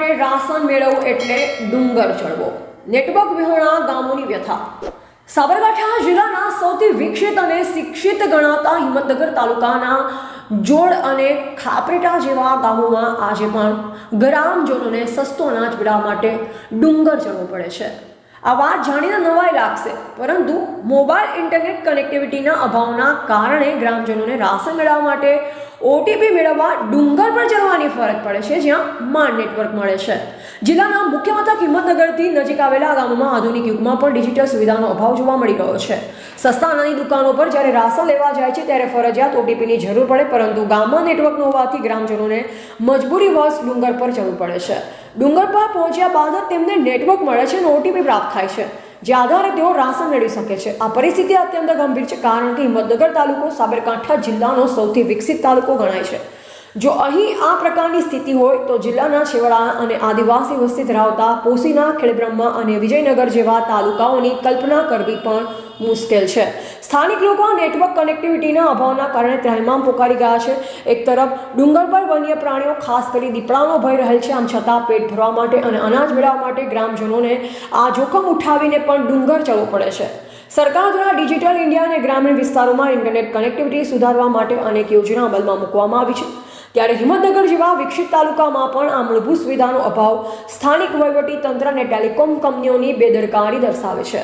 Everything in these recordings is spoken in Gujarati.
માટે રાશન મેળવવું એટલે ડુંગર ચડવો। નેટવર્ક વિહોણા ગામોની વ્યથા। સાબરકાંઠા જિલ્લાના સૌથી વિકસિત અને શિક્ષિત ગણાતા હિંમતનગર તાલુકાના જોડ અને ખાપરેટા જેવા ગામોમાં આજે પણ ગ્રામજનોને સસ્તો અનાજ મેળવવા માટે ડુંગર ચડવું પડે છે। આ વાત જાણીને નવાઈ લાગશે, પરંતુ મોબાઈલ ઇન્ટરનેટ કનેક્ટિવિટીના અભાવના કારણે ગ્રામજનોને રાશન મેળવવા માટે ઓટીપી મેળવવા ડુંગર પર ચડવાની ફરજ પડે છે, જ્યાં માંડ નેટવર્ક મળે છે। જિલ્લાના મુખ્ય મથક હિંમતનગરથી નજીક આવેલા ગામોમાં આધુનિક યુગમાં પણ ડિજિટલ સુવિધાનો અભાવ જોવા મળી રહ્યો છે। સસ્તા અનાજની દુકાનો પર જ્યારે રાશન લેવા જાય છે ત્યારે ફરજિયાત ઓટીપીની જરૂર પડે, પરંતુ ગામમાં નેટવર્ક ન હોવાથી ગ્રામજનોને મજબૂરીવશ ડુંગર પર ચડવું પડે છે। ડુંગર પર પહોંચ્યા બાદ જ તેમને નેટવર્ક મળે છે અને ઓટીપી પ્રાપ્ત થાય છે, જે આધારે તેઓ રાશન મેળવી શકે છે। આ પરિસ્થિતિ અત્યંત ગંભીર છે, કારણ કે હિંમતનગર તાલુકો સાબરકાંઠા જિલ્લાનો સૌથી વિકસિત તાલુકો ગણાય છે। જો અહીં આ પ્રકારની સ્થિતિ હોય તો જિલ્લાના છેવાડા અને આદિવાસી વસ્તી ધરાવતા પોશીના, ખેડબ્રહ્મા અને વિજયનગર જેવા તાલુકાઓની કલ્પના કરવી પણ મુશ્કેલ છે। સ્થાનિક લોકો નેટવર્ક કનેક્ટિવિટીના અભાવના કારણે ત્રાહિમામ પોકારી ગયા છે। એક તરફ ડુંગર પર વન્ય પ્રાણીઓ, ખાસ કરી દીપડાનો ભય રહેલ છે, આમ છતાં પેટ ભરવા માટે અને અનાજ મેળવવા માટે ગ્રામજનોને આ જોખમ ઉઠાવીને પણ ડુંગર ચડવું પડે છે। સરકાર દ્વારા ડિજિટલ ઇન્ડિયા અને ગ્રામીણ વિસ્તારોમાં ઇન્ટરનેટ કનેક્ટિવિટી સુધારવા માટે અનેક યોજના અમલમાં મૂકવામાં આવી છે, ત્યારે હિંમતનગર જેવા વિકસિત તાલુકામાં પણ આ મૂળભૂત સુવિધાનો અભાવ સ્થાનિક વહીવટી તંત્ર અને ટેલિકોમ કંપનીઓની બેદરકારી દર્શાવે છે।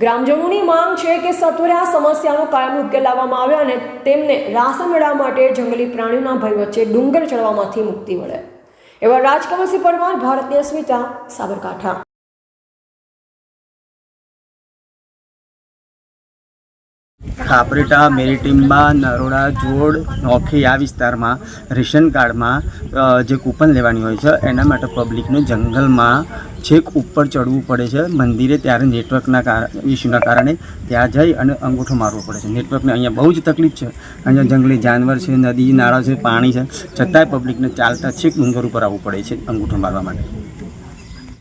ગ્રામજનોની માંગ છે કે સત્વરે આ સમસ્યાનો કાયમી ઉકેલ લાવવામાં આવે અને તેમને રાશન મેળવવા માટે જંગલી પ્રાણીઓના ભય વચ્ચે ડુંગર ચડવામાંથી મુક્તિ મળે। એવા રાજકમલસિંહ પરમાર, ભારતીય સ્મિતા, સાબરકાંઠા। ખાપરેટા, મેરીટીમ્બા, નરોડા, જોડ, નોખી આ વિસ્તારમાં રેશન કાર્ડમાં જે કૂપન લેવાની હોય છે એના માટે પબ્લિકને જંગલમાં છેક ઉપર ચડવું પડે છે મંદિરે, ત્યારે નેટવર્કના ઇસ્યુના કારણે ત્યાં જઈ અને અંગૂઠો મારવો પડે છે। નેટવર્કને અહીંયા બહુ જ તકલીફ છે। અહીંયા જંગલી જાનવર છે, નદી નાળા છે, પાણી છે, છતાંય પબ્લિકને ચાલતા છેક ડુંગર ઉપર આવવું પડે છે અંગૂઠો મારવા માટે।